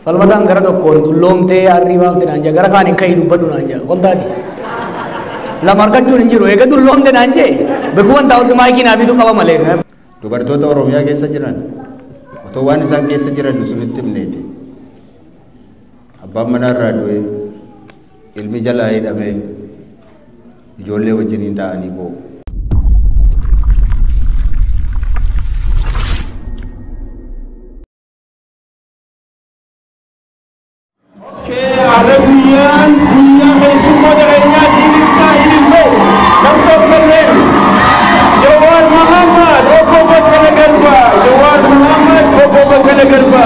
falmataan gara tokkoon dulloomtee harrii baafte naan jaa gara kaan hin ka'ii dubbadhu naan jaa qoltaati lama argachuun hin jiru eega dulloomte naan jee beekuwan taa'utti maayikii naa bituu qaba malee. Dubartoota Oromiyaa keessa jiran otoo waan isaan keessa jiran sunitti himneeti. Abbaan manaa irraa du'e ilmi jalaa hidhamee ijoollee wajjiniin taa'anii boo'u. Arabian punya semua darahnya diriksa hidupmu Dr. Khalil Jawad Muhammad Opo Bakala Garba Jawad Muhammad Opo Bakala Garba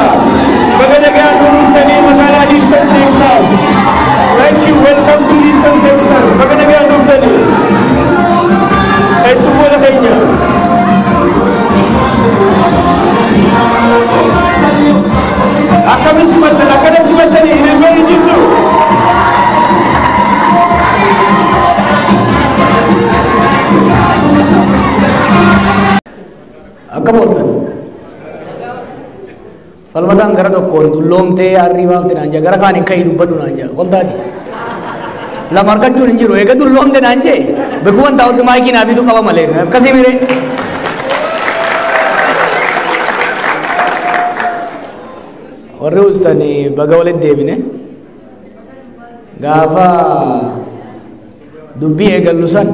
Baganagan turun tadi Makala Eastern Texas. Thank you, welcome to Eastern Texas. Baganagan turun tadi semua darahnya akan disebutkan ini very dulu. Akka booltan falmataan gara tokkoon dulloomtee harrii baafte naan jaa gara kaan hin ka'ii dubbadhu naan jaa qoltaati lama argachuun hin jiru eega dulloomte naan jee beekuwan taa'utti maayikii naa bituu qaba malee akkasii miree. Warri ustani baga walitti deebine gaafa dubbii eegallu san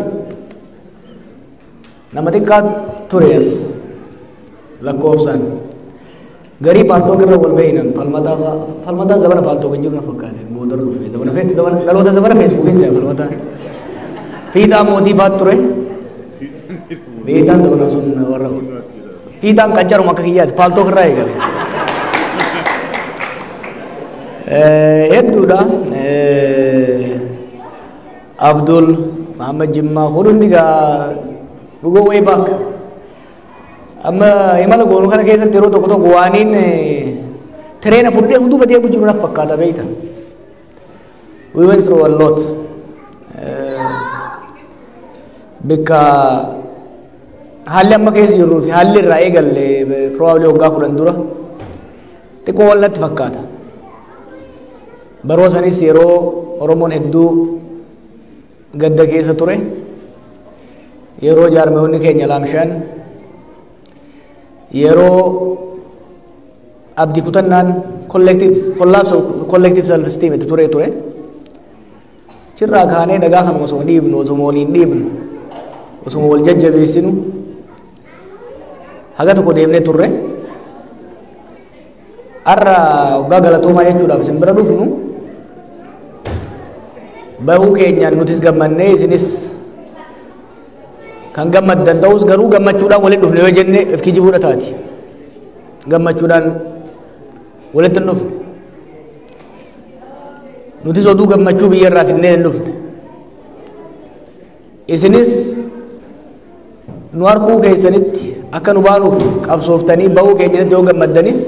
nama xiqqaa ture as lakkoofsaan garii paaltook irra wal beeynan falmataan zabana paaltook hin jiru na fakkaate boodarra dhufe dhaloota zabana feesbuukiin jira falmataan fiixaa mootii faat ture fiixaan zabana sun warra fiixaan qaccaruma akka kiyyaati paaltook irraa eegale. Hedduudha Abdul Muhammad Jimmaa hundi gaa dhugoo way baak amma imala goonuu kana keessatti yeroo tokko tokko waaniin tereena fudhee hunduu badee jiru naaf fakkaata beeyta. We went through a lot bikka haalli amma keessa jirru fi haalli irraa eegalle probably waggaa 10 dura xiqqoo wallatti fakkaata. Baroo sanis yeroo Oromoon hedduu gadda keessa ture yeroo jaarmeewwanni keenya laamshaan yeroo abdii kutannaan collective self esteem itti ture cirraa kaanee dhagaa kan osoo dhiibnu osoo waliin dhiibnu osoo wal jajjabeessinu haga tokko deemnee turre har'a waggaa galatoomaa jechuudhaaf isin bira dhufnu bahuu keenyaan nutis gammannee isinis kan gammaddan ta'us garuu gammachuudhaan walitti dhufne yoo jenne if kijibuudha taati gammachuudhaan walitti hin dhufne nutis oduu gammachuu biyya irraa finnee hin dhufne isinis nu harkuu keessanitti akka nu baanuuf qabsooftanii bahuu keenyanitti yoo gammaddanis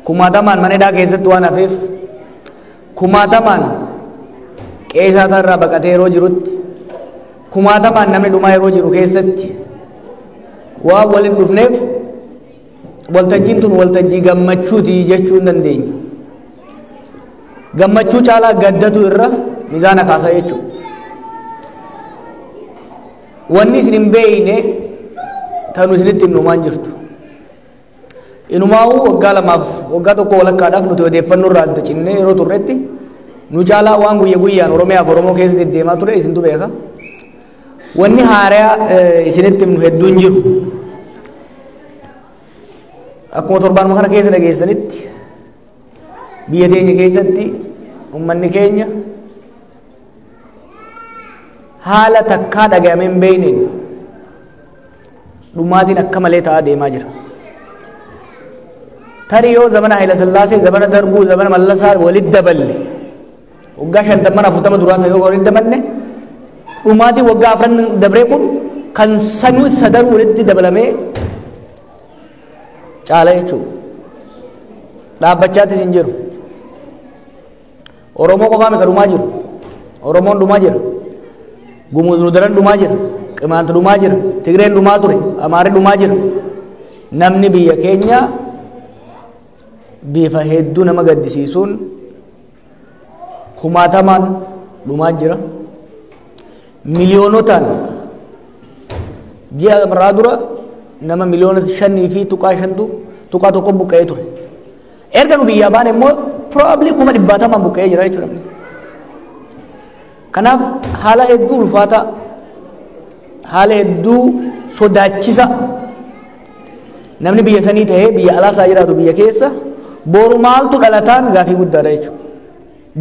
kumaatamaan mana hidhaa keessatti waan hafeef kumaatamaan qeesaataa irraa baqatee yeroo jirutti kumaatamaan namni dhumaa yeroo jiru keessatti waan waliin dhufneef waltajjiin tun waltajjii gammachuuti jechuu hin dandeenyu. Gammachuu caalaa gaddatu irra miizaana kaasaa jechuudha. Wanni isin hin beeyne tanu isinitti himumaan jirtu. Inumaa'uu waggaa lamaaf waggaa tokko walakkaadhaaf nuti odeeffannoo irraa adda cinnee yeroo turretti nu caalaa waan guyyaan Oromiyaaf Oromoo keessa deddeemaa ture isintu beeka. Wanni haaraa isinitti himnu hedduun jiru. Akkuma torbaanuma kana keessa dhageessanitti biyya teenya keessatti ummanni keenya haala takkaa dhaga'amee hin beeyneen dhumaatiin akka malee ta'aa deemaa jira. Tarii yoo zamana Haayila Sillaasee, zamana Darbuu, zamana Mallasaa walitti daballe waggaa 50 duraasa yoo walitti daballe dhumaatiin waggaa 4 dabree kun kan sanuu sadan walitti dabalamee caala jechuudha. Dhaabbachaattis hin jiru. Oromoo qofaa mika dhumaa jiru. Oromoon dhumaa jira. Gumuz Nudaran dhumaa jira. Qimaanti dhumaa jira. Tigreen dhumaa ture. Amaarri dhumaa jira. Namni biyya keenya bifa hedduu nama gaddisiisuun kumaatamaan dhumaa jira. Miliyoonotaan ji'a biraa dura nama miliyoona 5 fi tuqaa tokko buqqa'ee ture. Erga nu biyyaa baane immoo probably 100,000 buqqa'ee jira jechuudha. Kanaaf haala hedduu ulfaataa, haala hedduu sodaachisa namni biyya sanii ta'ee biyya alaasaa jiraatu biyya keessa boru maaltu dhalataan gaafii guddaadha jechuudha.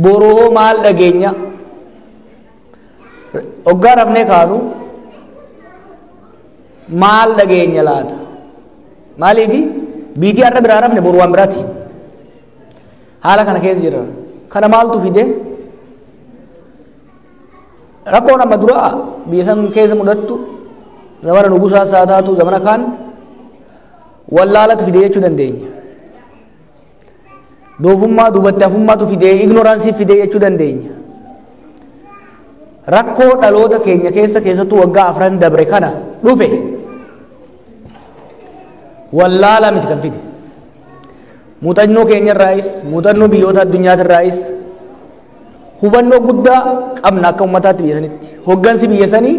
Boroo maal dhageenya oggaa rafnee kaanu maal dhageenya laata? Maaliifi biitii har'a biraa rafne boru waan biraati. Haala kana keessa jira. Kana maaltu fide? Rakkoon amma dura biyya san keessa mudattu zamana nugusaa isaa taatu zamana kaan wallaalatu fide jechuu dandeenya. Doofummaa duubatti hafummaatu fide, ignoraansii fide jechuu dandeenya. Rakkoo dhaloota keenya keessattuu waggaa 4 dabre kana dhufe wallaala miti kan fide. Muuxannoo keenya irraayis, muuxannoo biyyoota addunyaati irraayis hubannoo guddaa qabna akka ummataatti biyya sanitti. Hoggansi biyya sanii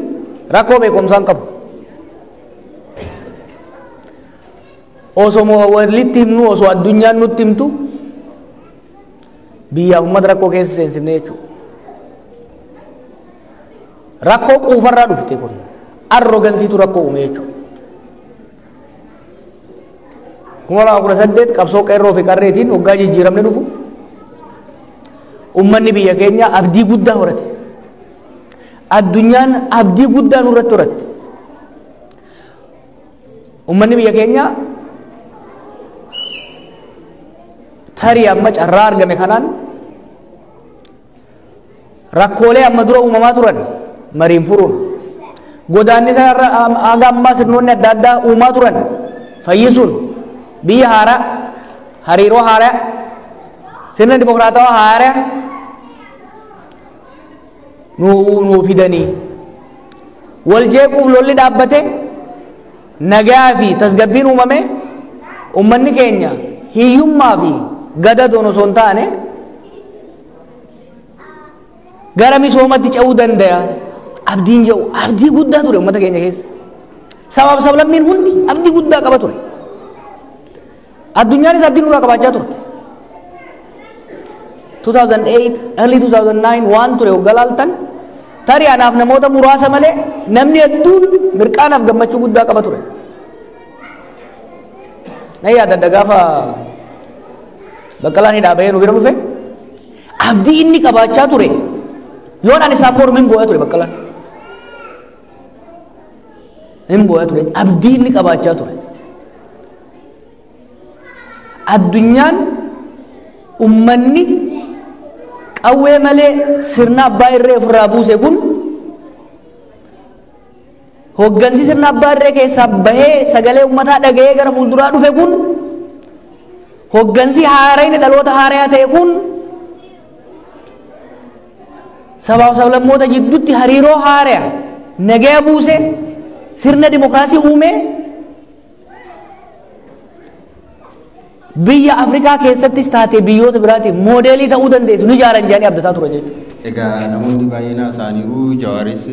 rakkoo beekumsaan qabu. Osoo walitti himnu, osoo addunyaan nutti himtu biyyaaf ummata rakkoo keessa seensifne jechuudha. Rakkoo quufarraa dhufte kun arrogansiitu rakkoo uume jechuudha. 2018 qabsoo qeerroo fi qarreetiin waggaa jijjiiramne dhufu ummanni biyya keenya abdii guddaa horate. Addunyaan abdii guddaa nurratti horatte. Ummanni biyya keenya tarii amma carraa argame kanaan rakkoolee amma dura uumamaa turan mariin furuun godaannisa haga ammaa sirnoonni adda addaa uumaa turan fayyisuun biyya haaraa, hariiroo haaraa, sirna dimokiraatawaa haaraa nuu fidanii wal jeequuf lolli dhaabbate nagaa fi tasgabbiin uumame ummanni keenya hiyyummaa fi gadadoon osoo hin taane gara misoomatti ce'uu danda'a. Abdiin jedhu abdii guddaa ture uummata keenya keessa. Sabaaf sablammiin hundi abdii guddaa qaba ture. Addunyaanis abdii nurraa qabaachaa turte. 2008 early 2009 waan ture waggaa laaltan tarii anaaf namoota muraasa malee namni hedduun mirqaanaaf gammachuu guddaa qaba ture. Na yaadadha gaafa Baqqalaan hidhaa nu bira dhufe abdii inni qabaachaa ture yoon ani isaan mormin boo'aa ture Baqqalaan hin boo'aa ture abdii inni qabaachaa ture. Addunyaan ummanni qawwee malee sirna abbaa irree ofirraa buuse kun hoggansi sirna abbaa irree keessaa bahee sagalee ummataa dhaga'ee gara fuulduraa dhufe kun hoggansi haarayni dhaloota haarayaa ta'e kun sabaaf sablammoota jidduutti hariiroo haaraya nagaya buuse sirna dimokiraasii uume biyya Afrikaa keessattis taate biyyoota biraatiif moodeelii ta'uu dandeessu ni jaaran jedhanii abdataa ture jechuudha. Egaa namoonni baay'een isaaniiruu Jawaaris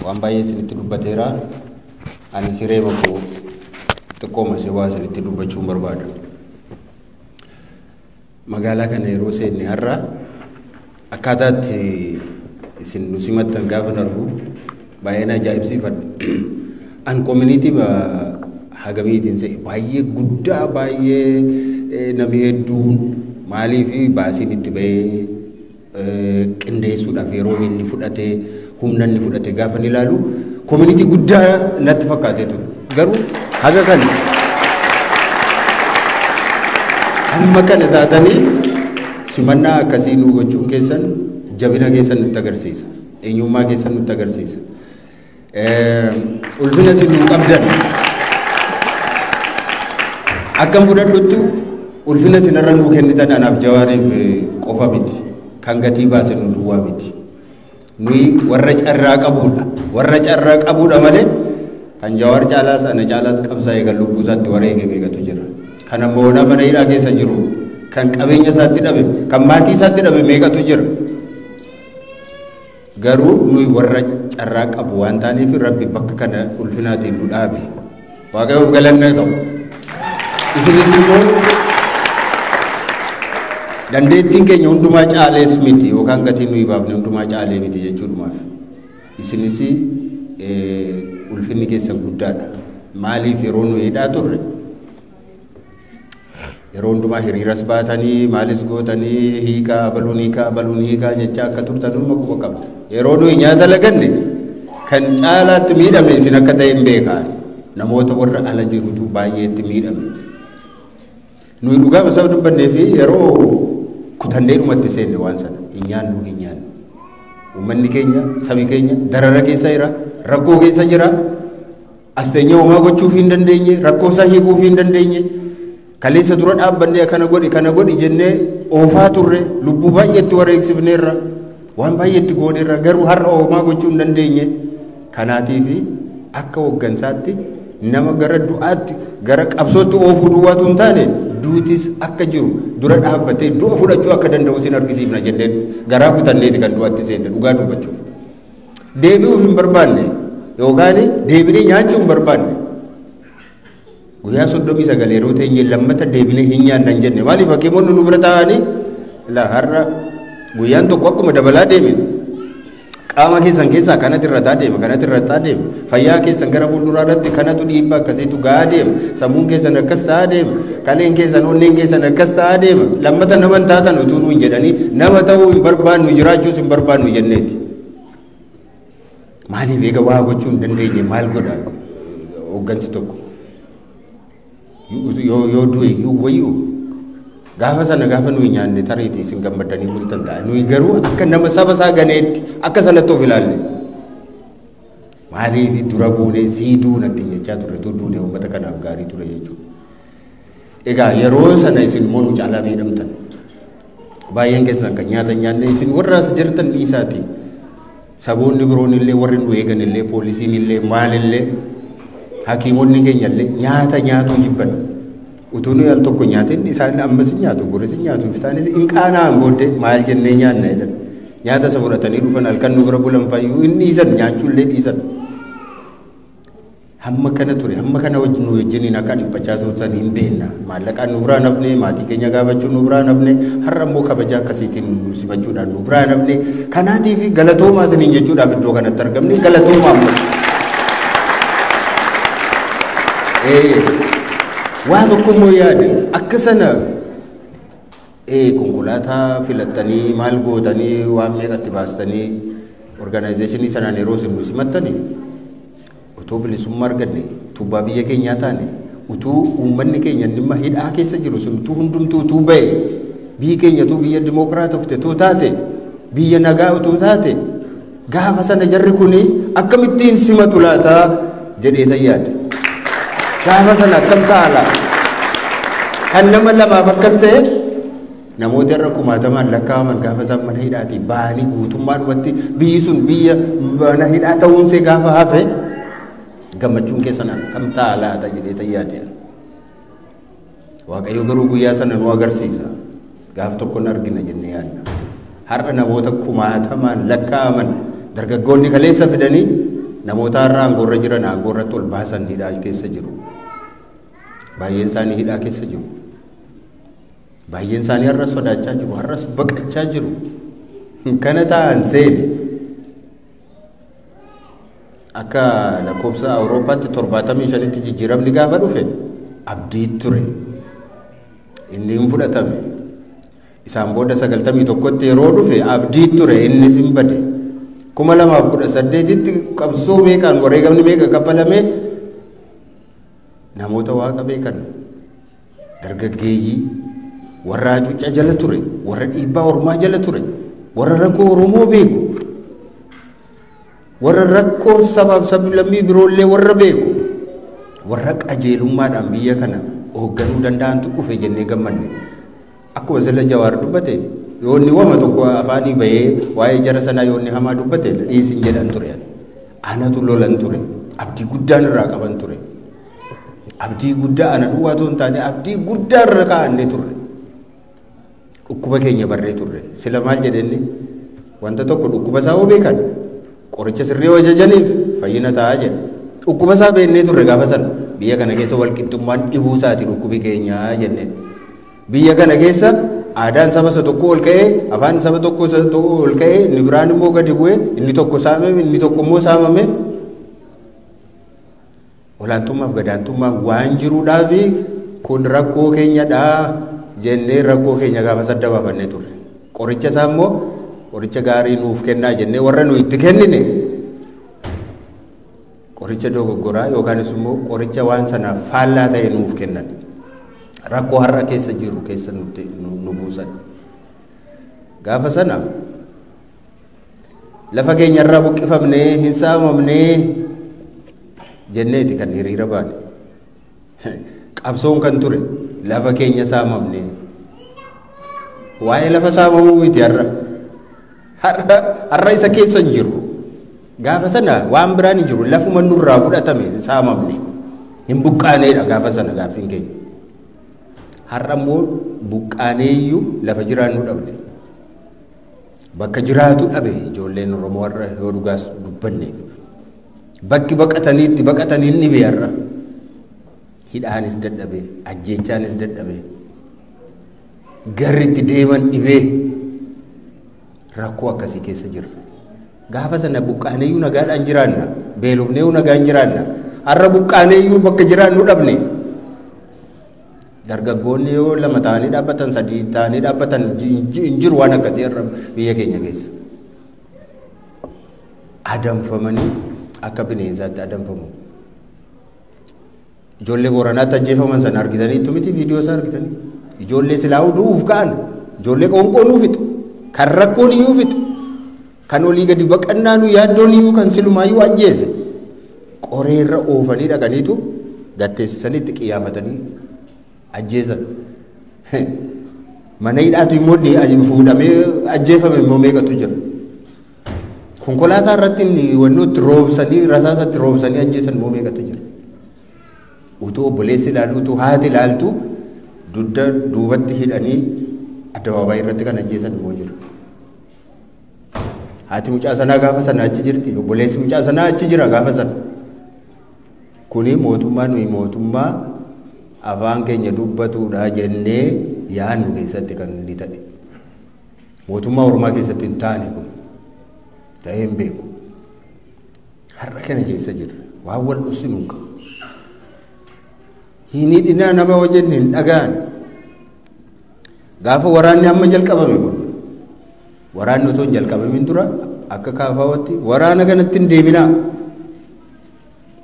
waan baay'ee isinitti dubbateera. Ani siree bakko xiqqooma si waa isinitti dubbachuun barbaada. Magaalaa kana yeroo seenne har'a akkaataatti isin nu simattan gaafa argu baay'een ajaa'ibsiifadha. An community hagamiitiin se'e baay'ee guddaa baay'ee namni hedduun maaliif baasiin itti bahee qindeessuudhaaf yeroo inni fudhatee humna inni fudhate gaafa ni ilaalu community guddaa natti fakkaatee ture. Garuu haga kan amma kana taatanii simannaa akkasii nu gochuun keessan jabina keessan nutti agarsiisa. Eenyummaa keessan nutti agarsiisa. Ulfina isin nu qabdan akkam fudhadhutti ulfina isinirra nuu kennitan anaaf Jawaariif qofa miti. Kan gatii baase nu duwwaa miti. Nuyi warra carraa qabuudha. Warra carraa qabuudha malee kan Jawaar caalaas ana caalaas qabsaa'ee kan lubbuu isaatti wareege beekatu jira. Kana immoo mana hidhaa keessa jiru kan qabeenya isaatti dhabe kan maatii isaatti dhabe meeqatu jira garuu nuyi warra carraa qabu waan taaneef rabbi bakka kana ulfinaatiin nu dhaabe waaqayyoof galanna ta'u isinis immoo dandeettiin keenya hundumaa caalees miti yookaan gatiin nuyi baafne hundumaa caalee miti jechuudhumaaf isinis ulfinni keessan guddaadha maaliif yeroo nu hidhaa turre yeroo hundumaa hiriiras baatanii maalis gootanii hiikaa baluun hiikaa jecha akka turtan dhuma quba qabda yeroo nuyi nyaata laganne kan caalaatti miidhame isin akka ta'e hin beekaa namoota warra ala jirutu baay'eetti miidhame nuyi dhugaama saba dubbannee fi yeroo kutannee dhumatti seenne waan sana hin nyaannu uummanni keenya sabi keenya darara keessa jira rakkoo keessa jira asteenya uumaa gochuuf hin dandeenye rakkoo isaa hiikuuf hin dandeenye kaleessa dura dhaabbannee kana godhi jennee oofaa turre lubbuu baay'eetti wareegsifneerra waan baay'eetti gooneerra garuu har'a uumaa gochuu hin dandeenye kanaatiif akka hooggansaatti nama gara du'aatti gara qabsootti oofuu duwwaatu hin taane duutis akka jiru dura dhaabbatee du'a fudhachuu akka danda'u sin argisiifna jennee garaa kutanneeti kan du'atti seenne dhugaa dubbachuuf deebi'uuf hin barbaanne yookaan deebinee nyaachuu hin barbaanne guyyaa 39 yeroo teenye lammata deebinee hin nyaannan jenne maaliif hakiimonni nu bira taa'anii la har'a guyyaan tokko akkuma dabalaa deeme qaama keessan keessaa kanatti irrataa deema fayyaa keessan gara fuulduraa irratti kanatu dhiibbaa akkasiitu ga'aa deema sammuun keessan akkas ta'aa deema kaleen keessan onneen keessan akkas ta'aa deema lammata nama hin taatan utuu nuun jedhanii nama ta'uu hin barbaannu jiraachuus hin barbaannu jenneeti maaliif eega waa gochuu hin dandeenye maal godha hooggansi tokko yoo du'e iyyuu wayyuu gaafa sana gaafa nuyi nyaanne tariitii isin gammadanii bultan ta'a nuyi garuu akka nama saba isaa ganeetti akka sanatti of ilaalle maaliif dura buunee siiduu natti jechaa turre tu duunee uummata kanaaf gaarii ture jechuudha egaa yeroo sana isin immoo nu caalaa miidhamtan baay'een keessan kan nyaata nyaanne isin warraas jirtan dhiisaati saboonni biroon illee warri nu eegan illee poolisiin illee maalillee hakiimonni keenya illee nyaata nyaatuu jibban utuu nuyi al tokko nyaateen isaan ammas nyaatu boris nyaatu iftaanis in qaanaan booddee maal jennee nyaanna jedhan nyaata isa fudhatanii dhufan halkan nu bira bulan fayyuu hin dhiisan nyaachuullee dhiisan hamma kana ture hamma kana nu wajjiniin akka dhiphachaa turtan hin beekna maallaqaan nu biraa nafne maatii keenya gaafachuu nu biraa nafne har'a immoo kabaja akkasiitiin nu simachuudhaan nu biraa nafne kanaatiif galatoomaa isiniin jechuudhaaf iddoo kanatti argamne galatoomaa amma waa tokko immoo yaade akka sana konkolaataa filattanii maal gootanii waan meeqatti baastanii organizeeshinii sanaan yeroo isin simattanii utuu bilisummaa arganne tubbaa biyya keenyaa taane utuu uummanni keenya dhimma hidhaa keessa jiru sun utuu hundumtuu utuu ba'e biyyi keenya utuu biyya dimookiraatofte utuu taate biyya nagaa utuu taate gaafa sana jarri kuni akkamittiin simatu laataa jedhee tayyaadde gaafa sana akkam taala kan nama lamaaf akkas ta'e namoota irra kumaatamaan lakkaa'aman gaafa isaan mana hidhaatii ba'anii guutummaadhumatti biyyi sun biyya mana hidhaa ta'uunsee gaafa hafe gammachuun keessan akkam taalaata jedhee tayyaate waaqayyo garuu guyyaa sana nu agarsiisa gaaf tokko na argina jennee yaadna har'a namoota kumaatamaan lakkaa'aman dargaggoonni kaleessa fidanii namoota har'a aangoorra jiran aangoorratti ol baasan hidhaa keessa jiru baay'een isaanii hidhaa keessa jiru baay'een isaanii har'as sodaachaa jiru har'as baqachaa jiru kana ta'an seeni akka lakkoofsa awurooppaatti 75tti jijjiiramni gaafa dhufe abdii ture inni hin fudhatame isaan booda 91tti yeroo dhufe abdii ture inni sin bade 2018tti qabsoo meeqaan wareegamni meeqa kaffalame namoota waaqa beekan dargaggeeyyii warra hacuuccaa jala ture warra dhiibbaa ormaa jala ture warra rakkoo oromoo beeku warra rakkoo sabaaf sablammii biroollee warra beeku warra qajeelummaadhaan biyya kana hoogganuu danda'antu dhufe jennee gammanne akkuma sila jawaar dubbate yoonni wama tokko afaanii bahee waa'ee jara sanaa yoonni hamaa dubbate dhiisin jedhan ture anatu lolan ture abdii guddaan irraa qaban ture abdii guddaa ana duwwaatu hin taane abdii guddaa irra kaa'anne turre dhukkuba keenya barree turre sila maal jedhenni wanta tokko dhukkuba isaa hoo beekan qoricha sirrii hoo ajajaniif fayyina ta'aa jedhe dhukkuba isaa beennee turre gaafa sana biyya kana keessa walqixxummaan dhibuu isaati dhukkubi keenyaa jenneen biyya kana keessa aadaan saba isa tokko ol ka'ee afaan saba tokko ol ka'ee inni biraan immoo gadi bu'ee inni tokko saamame inni tokko immoo saamame olaantummaaf gadaantummaaf waan jiruudhaafi kun rakkoo keenyadhaa jennee rakkoo keenya gaafa sadda baafannee turre qoricha isaa immoo qoricha gaarii nuuf kennaa jennee warra nu itti kennine qoricha dogoggoraa yookaanis immoo qoricha waan sanaaf faallaa ta'e nuuf kennan rakkoo har'a keessa jiru keessa nu buusan gaafa sana lafa keenyarraa buqqifamnee hin saamamnee jenneeti kan hiriira baane qabsoon kan ture lafa keenya saamamnee waa'ee lafa saamamuu miti har'a isa keessa hin jiru gaafa sana waan biraan hin jiru lafuma nurraa fudhatame saamamne hin buqqaaneedha gaafa sana gaaffiin keenya har'a immoo buqqaaneeyyuu lafa jiraannu dhabne bakka jiraatu dhabe ijoolleen Oromoo warra yoo dhugaas dubbanne bakki baqatanii ni dhibe har'a hidhaanis dadhabee ajjeechaanis dadhabee garritti deeman dhibee rakkoo akkasii keessa jira gaafa sana buqqaaneeyyuu nagaadhaan jiraanna beelofneeyyuu nagaan jiraanna har'a buqqaaneeyyuu bakka jiraannu dhabne dargaggoonni yoo lama ta'anii dhaabbatan sadii ta'anii dhaabbatan hin jiru waan akkasii irra biyya keenya keessa adamfamanii akka bineensaatti adamfamu ijoollee Booranaatti ajjeefaman sana argitanii miti viidiyoo isaa argitanii ijoollee silaa'uu du'uuf ka'an ijoollee qoonqoon nuuf fixu kan rakkoon iyyuu fixu kan olii gadi baqannaa nu yaaddoon iyyuu kan silumaayyuu ajjeese qoreerra oofanii dhaqaniitu gatteessisaniitti qiyyaafatanii ajjeesan mana hidhaatu immoo fuudhamee ajjeefame immoo meeqatu jira konkolaataa irratti wannooti roobsanii rasaasatti roobsanii ajjeesan immoo meeqatu jira utuu obboleessi ilaalu utuu haati ilaaltu dudda duubatti hidhanii addabaabaayii irratti kan ajjeesan immoo jira haati mucaa sanaa gaafa sana achi jirti obboleessi mucaa sanaa achi jira gaafa sana kuni mootummaa nuyi mootummaa afaan keenya dubbatuudha jennee yaannu keessatti kan inni ta'e mootummaa Oromaa keessatti hin taane kun ta'ee hin beeku har'a kana keessa jirra waan wal dhusinu hin qabu hin hidhinaa nama wajjin hin dhagaan gaafa waraanni amma jalqabame kun waraanni otoo hin jalqabamin dura akka kaafaawatti waraana kanatti hin deeminaa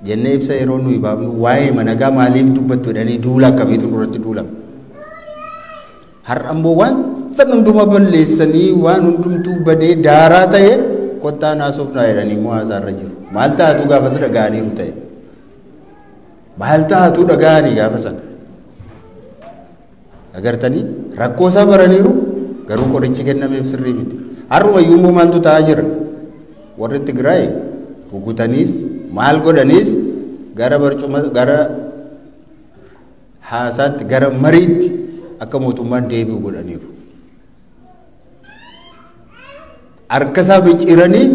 jennee ibsa yeroo nuyi baafnu waa'ee managaa maaliif dubbattu jedhanii duula akkamiitu duratti duulama har'a ammoo waan san hunduma balleessanii waan hundumtuu badee daaraa ta'e kottaa naasofnaa jedhanii immoo haasaarra jiru maal taatu gaafa sana dhaga'aniiru ta'e maal taatu dhaga'anii gaafa sana agartanii rakkoo isaa baraniiru garuu qorichi kennameef sirrii miti har'umayyuu immoo maaltu ta'aa jira warri Tigraay rukutaniis maal godhaniis gara barcuma gara haasaatti gara mariitti akka mootummaan deebi'u godhaniiru harka isaa micciiranii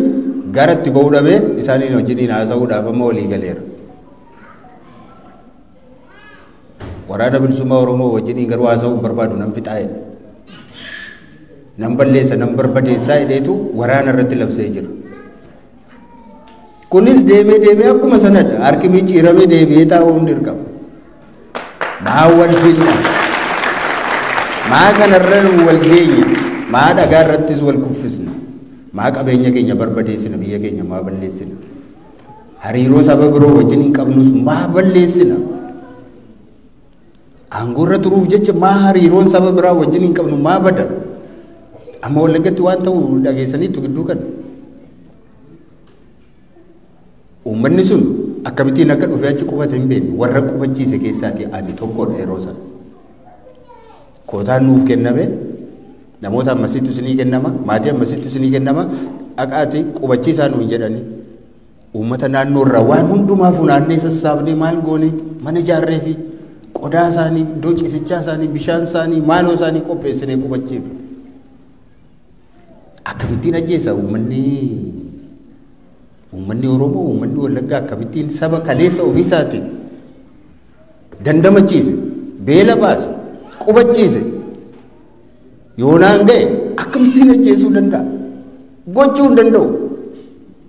gara itti ba'uu dhabee isaaniin wajjiniin haasa'uudhaaf amma walii galeera waraana bilisummaa Oromoo wajjiniin garuu haasa'uu barbaadu nan fixaa'e nan balleessa nan barbadeessaa hidheetu waraana irratti labsee jira kunis deemee akkuma sanadha harki micciiramee deebi'ee taa'uun dirqama maa wal finna maa kanarra wal geenya maa dhagaa irrattis wal kuffisna maa qabeenya keenya barbadeessina biyya keenya maa balleessina hariiroo saba biroo wajjin hin qabnus maa balleessina aangoo irra turuuf jecha maa hariiroon saba biraa wajjin hin qabnu maa bada amma Wallagatti waan ta'u dhageessaniitu gidduu kan uummanni sun akkamittiin akka dhufee achi qubate hin beeknu warra qubachiise keessaati ani tokkodha yeroo sana kootaan nuuf kenname namoota ammasitti isinii kennama maatii ammasitti isinii kennama dhaqaati qubachiisaa nuun jedhanii uummata naannoo irraa waan hundumaa funaannee sassaabnee maal goone mana ijaarree fi qodaa isaanii iddoo ciisichaa isaanii bishaan isaanii maaloo isaanii qopheessinee qubachiifne akkamittiin ajjeesa uummanni Oromoo uummanni Wallaggaa akkamittiin saba kaleessa ofiisaatiin dandamachiise beela baase qubachiise yoonaan ga'e akkamittiin ajjeesuu danda'a gochuu hin danda'u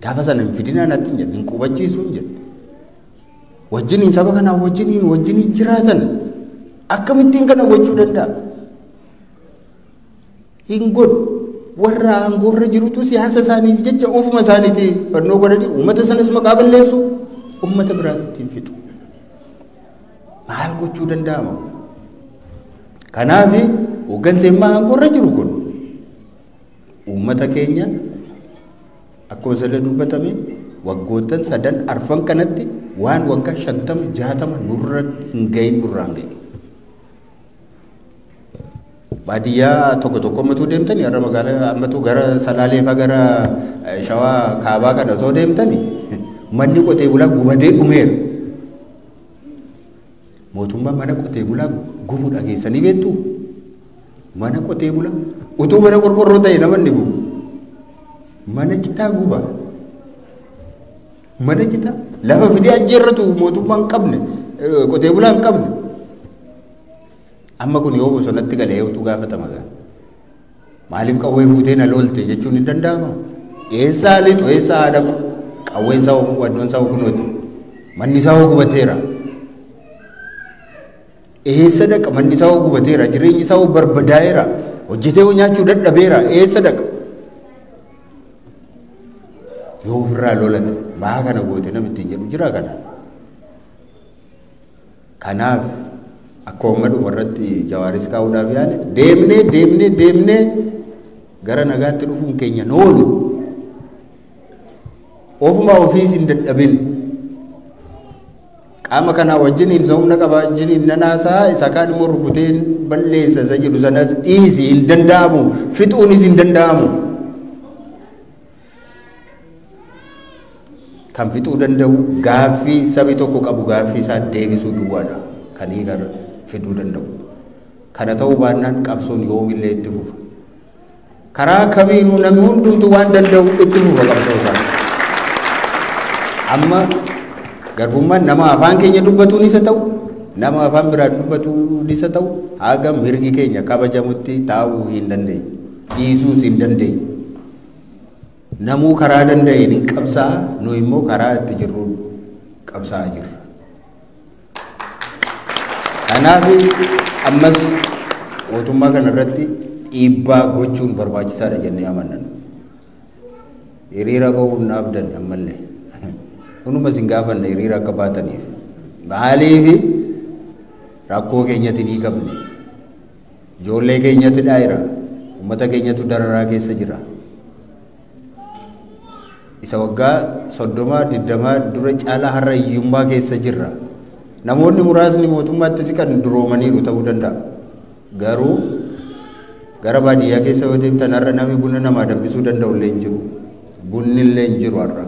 gaafa sana hin fidinaan atti hin jedhe hin qubachiisuu hin jedhe wajjiniin saba kanaa wajjiniin jiraatan akkamittiin kana gochuu danda'a hin godhu warra aangoorra jirutu siyaasa isaaniif jecha ofuma isaaniiti fannoo godhanii uummata sanas maqaa balleessu uummata biraas ittiin fixu maal gochuu danda'ama kanaaf hooggansa immaa aangoorra jiru kun uummata keenya akkuma sala dubbatame waggoottan 3 kanatti waan waggaa 50-60 nurra hin gahin nurraan ga'e baadiyyaa tokko matuu deemtani har'a magaalaa ammatu gara Salaalee fa gara Shawaa Kaabaa kana soo deemtani manni qotee bulaa gubatee dhumeera mootummaa mana qotee bulaa gubu dhageessanii beektu mana qotee bulaa utuu mana qorqorroo ta'e namanni gubu mana citaa guba mana citaa lafa fidee ajjeerratu mootummaa hin qabne qotee bulaa hin qabne amma kun yoo bosonatti galee utuu gaafatama maaliif qawwee fuutee na lolte jechuun hin danda'ama eessaa litu eessaa dhaqu qawween isaa waddoon isaa kunooti manni isaa gubateera eessa dhaqa manni isaa gubateera jireenyi isaa barbadaa'eera hojjetee nyaachuu dadhabeera eessa dhaqa yoo ofirraa lolate baa kana goote namitti hin jedhu jira kanaaf akka uummadhuma irratti Jawaaris kaa'uudhaaf yaale deemnee gara nagaatti dhufuun keenya noolu ofuma ofiis hin dadhabin qaama kanaa wajjiniin humna qabaa wajjiniin nanaasaa isa kaan immoo rukuteen balleessa isa jedhu sanas dhiisi hin danda'amu fixuunis hin danda'amu kan fixuu danda'u gaaffii sabi tokko qabu gaaffii isaa deebisuu duwwaadha kan hiikaa fiduu danda'u kana ta'uu baannaan qabsoon yoomillee itti fufa karaa kamiinuu namni hundumtuu waan danda'u itti fufa qabsoo isaa amma garbummaan nama afaan keenya dubbatuun isa ta'u nama afaan biraa dubbatuun isa ta'u haga mirgi keenya kabajamutti taa'uu hin dandeenye dhiisuus hin dandeenye namuu karaa danda'een hin qabsaa nu immoo karaa itti jirru qabsaa jirra kanaaf ammas mootummaa kana irratti dhiibbaa gochuun barbaachisaadha jennee amanna hiriira ba'uun naafdan ammallee hunuma sin gaafanna hiriira akka baataniif maaliif rakkoo keenyatti ni qabne ijoollee keenyatti daa'ira uummata keenyatu dararaa keessa jira isa waggaa 30-20 dura caalaa har'a hiyyummaa keessa jirra namoonni muraasni mootummaatti siqan duroomaniiru ta'uu danda'a garuu gara baadiyyaa keessa yoo deemtan har'a namni buna namaa danfisuu danda'u illee hin jiru bunni illee hin jiru har'a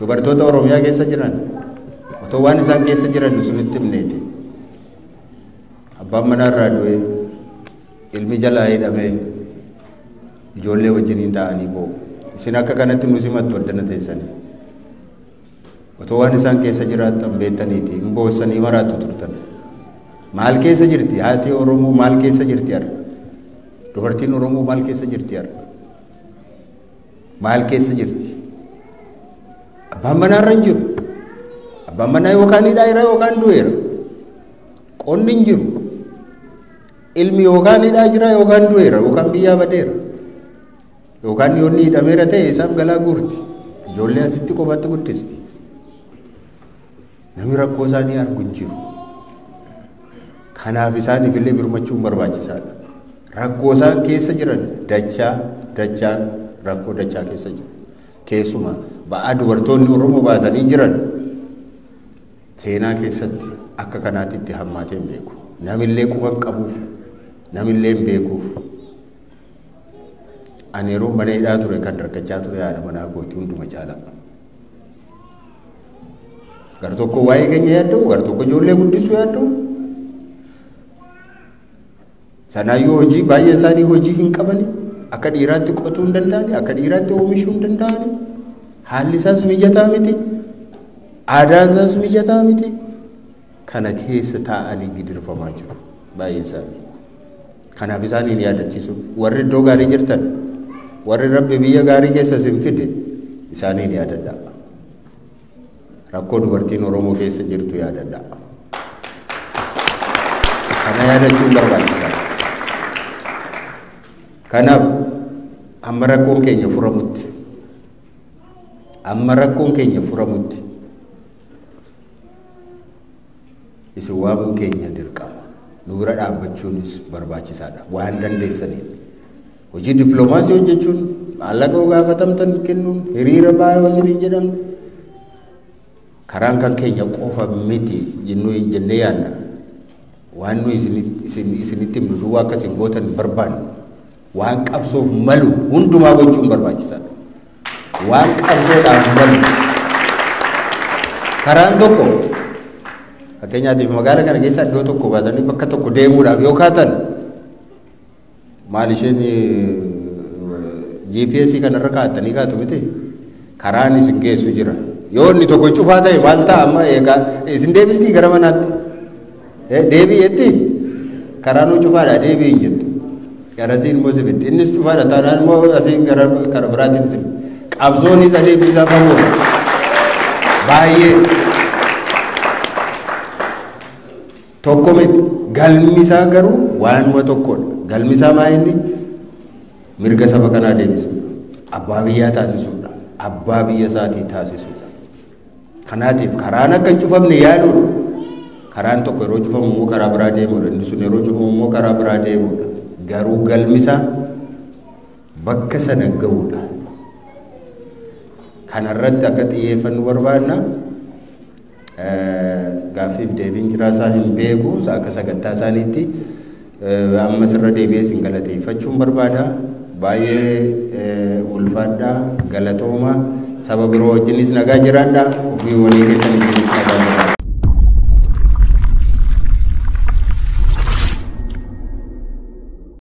dubartoota Oromiyaa keessa jiran otoo waan isaan keessa jiran sunitti himneeti abbaan manaa irraa du'e ilmi jalaa hidhamee ijoollee wajjiniin ta'anii boo'u isin akka kanatti nu simattu addana teessanii otoo waan isaan keessa jiraattan beektaniiti hin boossanii maraattu turtan maal keessa jirti haati Oromoo maal keessa jirti har'a dubartiin Oromoo maal keessa jirti har'a maal keessa jirti abbaan manaa irra hin jiru abbaan manaa yookaan hidhaa yookaan du'eera qonni hin jiru ilmi yookaan hidhaa jira yookaan du'eera yookaan biyyaa badeera yookaan yoonni hidhameera ta'e isaaf galaa guurti ijoollee asitti kophaatti guddisti namni rakkoo isaanii argu hin jiru kanaaf isaaniif illee birmachuun barbaachisaadha rakkoo isaan keessa jiran dachaa rakkoo dachaa keessa jiru keessumaa ba'aa dubartoonni Oromoo baatanii jiran seenaa keessatti akka kanaatti itti hammaatee hin beeku namillee quban qabuuf namillee hin beekuuf ani yeroo mana hidhaa ture kan dargachaa ture haadha manaa kooti hunduma caalaa gar tokko waa'ee keenya yaadda'u gar tokko ijoollee guddisuu yaadda'u Sanaayyuu hojii baay'een isaanii hojii hin qabani. Akka dhiiraatti qotuu hin danda'ani, akka dhiiraatti oomishuu hin danda'ani. Haalli isaas mijataa miti. Aadaan isaas mijataa miti. Kana keessa taa'anii gidirfamaa jiru baay'een isaanii. Kanaaf isaaniin yaadachiisu warri iddoo gaarii jirtan, warri Rabbi biyya gaarii keessa isin fide isaaniin yaadadhaa. Rakkoo dubartiin Oromoo keessa jirtu yaadadhaa. Kana yaadachuun barbaachisaadha. Kanaaf amma rakkoon keenya furamutti isin waamuun keenya dirqama. Nu bira dhaabbachuunis barbaachisaadha waan dandeessaniin. Hojii dippiloomaasii hojjechuun maallaqa gaafatamtan kennuun hiriira baay'ee isin hin jedhamne karaan kan keenya qofa miti jennee yaadna. Waan nu isinitti himnu duwwaa akka isin gootan barbaanne waan qabsoof malu hundumaa gochuun barbaachisaadha. Waan qabsoodhaaf malu karaan tokko fakkeenyaatiif magaala kana keessa iddoo tokko baatanii bakka tokko deemuudhaaf yoo kaatan maal isheen GPS kanarra kaa'attanii kaatu miti karaan isin geessu jira. Yoo inni tokko cufaa ta'e maal ta'a amma eegaa isin deebistii gara manaatti deebii jetti karaan cufaadha deebii hin jettu. Garasiin immoo si fidde innis cufaadha taanaan immoo asiin gara biraatiin si qabsoon isa deebisaa fagoo baay'ee tokko miti. Galmisaa garuu waanuma tokkodha. Galmisaa maa inni mirga saba kanaa deebisuudha. Abbaa biyyaa taasisuudha. Abbaa biyya isaatii taasisuudha. Kanaatiif karaan akka hin cufamne yaaduudha. Karaan tokko yeroo cufamu immoo karaa biraa deemuudha. Inni sun yeroo cufamu immoo karaa biraa deemuudha. Garuu galmisaa bakka sana ga'uudha. Kanarratti akka xiyyeeffannu barbaadna. Gaaffiif deebiin jiraa isaa hin beeku akka sagantaa isaaniitti amma sirra deebi'ee isin galateeffachuun barbaada. Baay'ee ulfaadhaa galatooma saba biroo wajjinis nagaa jiraadhaa ofii walii keessaniif nagaa jiraadhaa.